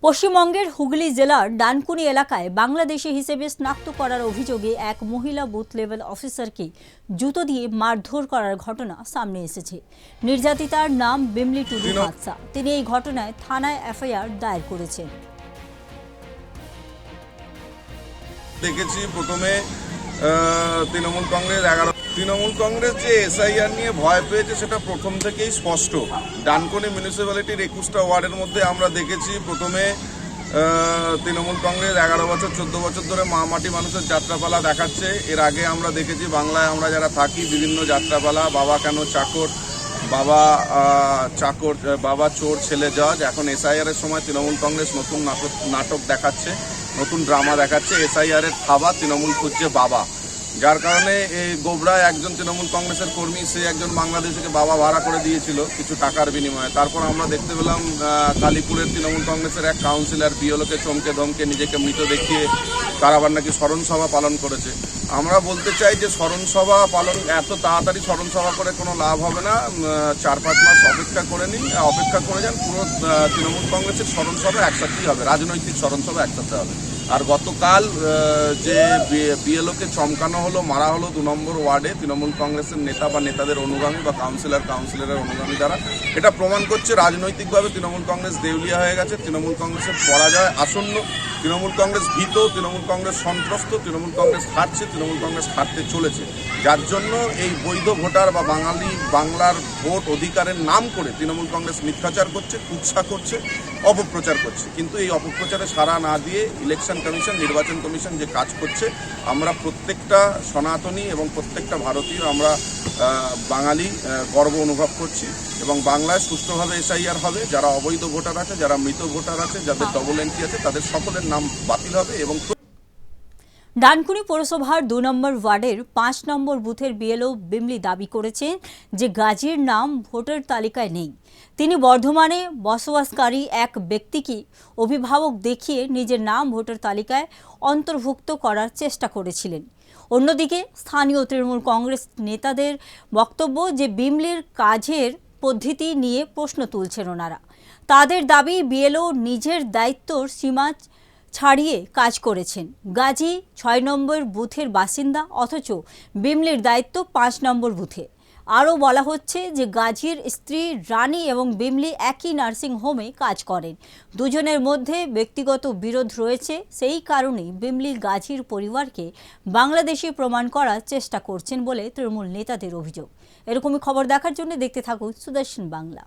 পশ্চিমবঙ্গের হুগলি জেলার ডানকুনি এলাকায় বাংলাদেশি হিসেবে শনাক্ত করার অভিযোগে এক মহিলা বুথ লেভেল অফিসারকে জুতো দিয়ে মারধর করার ঘটনা সামনে এসেছে। নির্যাতিতার নাম বিমলি টুডু হাদসা। তিনি এই ঘটনায় থানায় এফআইআর দায়ের করেছেন। দেখেছি প্রথমে তৃণমূল কংগ্রেস যে এসআইআর নিয়ে ভয় পেয়েছে সেটা প্রথম থেকেই স্পষ্ট। ডানকুনি মিউনিসিপ্যালিটির 21টা ওয়ার্ডের মধ্যে আমরা দেখেছি প্রথমে তৃণমূল কংগ্রেস 11 বছর 14 বছর ধরে মাটি মানুষের যাত্রাপালা দেখাচ্ছে। এর আগে আমরা দেখেছি বাংলায় আমরা যারা থাকি বিভিন্ন যাত্রাপালা, বাবা কেন চাকর, বাবা চোর ছেলে জজ। এখন এসআইআর এর সময় তৃণমূল কংগ্রেস নতুন নাটক দেখাচ্ছে, নতুন ড্রামা দেখাচ্ছে। এসআইআর এর থাবা তৃণমূল খুঁজছে বাবা, যার কারণে এই গোবরায় একজন তৃণমূল কংগ্রেসের কর্মী সে একজন বাংলাদেশিকে বাবা ভাড়া করে দিয়েছিল কিছু টাকার বিনিময়ে। তারপর আমরা দেখতে পেলাম কালীপুরের তৃণমূল কংগ্রেসের এক কাউন্সিলর বিএলওকে চমকে ধমকে নিজেকে মৃত দেখিয়ে তার আবার নাকি স্মরণসভা পালন করেছে। আমরা বলতে চাই যে স্মরণসভা পালন এত তাড়াতাড়ি স্মরণসভা করে কোনো লাভ হবে না। 4-5 মাস অপেক্ষা করে নিন, অপেক্ষা করে যান। পুরো তৃণমূল কংগ্রেসের স্মরণসভা একসাথেই হবে, রাজনৈতিক স্মরণসভা একসাথে হবে। আর গতকাল যে বিএলওকে চমকানো হলো, মারা হলো 2 নম্বর ওয়ার্ডে তৃণমূল কংগ্রেসের নেতা বা নেতাদের অনুগামী বা কাউন্সিলরের অনুগামী দ্বারা, এটা প্রমাণ করছে রাজনৈতিকভাবে তৃণমূল কংগ্রেস দেউলিয়া হয়ে গেছে। তৃণমূল কংগ্রেসের পরাজয় আসন্ন, তৃণমূল কংগ্রেস ভীত, তৃণমূল কংগ্রেস সন্ত্রস্ত, তৃণমূল কংগ্রেস হারছে, তৃণমূল কংগ্রেস হারতে চলেছে। যার জন্য এই বৈধ ভোটার বা বাংলার ভোট অধিকারের নাম করে তৃণমূল কংগ্রেস মিথ্যাচার করছে, কুৎসা করছে, অপপ্রচার করছে। কিন্তু এই অপপ্রচারে সাড়া না দিয়ে ইলেকশন কমিশন, নির্বাচন কমিশন যে কাজ করছে, আমরা প্রত্যেকটা সনাতনী এবং প্রত্যেকটা ভারতীয় আমরা বাঙালি গর্ব অনুভব করছি। এবং বাংলায় সুষ্ঠুভাবে এসআইআর হবে। যারা অবৈধ ভোটার আছে, যারা মৃত ভোটার আছে, যাদের ডবল এন্ট্রি আছে, তাদের সকলের নাম বাতিল হবে। এবং ডানকুনি পৌরসভার 2 নম্বর ওয়ার্ডের 5 নম্বর বুথের বিএলও বিমলি দাবি করেছেন যে গাজীর নাম ভোটার তালিকায় নেই। তিনি বর্ধমানে বসবাসকারী এক ব্যক্তিকে অভিভাবক দেখিয়ে নিজের নাম ভোটার তালিকায় অন্তর্ভুক্ত করার চেষ্টা করেছিলেন। অন্যদিকে স্থানীয় তৃণমূল কংগ্রেস নেতাদের বক্তব্য যে বিমলির কাজের পদ্ধতি নিয়ে প্রশ্ন তুলছেন ওনারা। তাদের দাবি বিএলও নিজের দায়িত্বর সীমা ছাড়িয়ে কাজ করেছেন। গাজী 6 নম্বর বুথের বাসিন্দা, অথচ বিমলির দায়িত্ব 5 নম্বর বুথে। আরও বলা হচ্ছে যে গাজীর স্ত্রী রানী এবং বিমলি একই নার্সিং হোমে কাজ করেন। দুজনের মধ্যে ব্যক্তিগত বিরোধ রয়েছে। সেই কারণেই বিমলি গাজীর পরিবারকে বাংলাদেশি প্রমাণ করার চেষ্টা করছেন বলে তৃণমূল নেতাদের অভিযোগ। এরকমই খবর দেখার জন্য দেখতে থাকুন সুদর্শন বাংলা।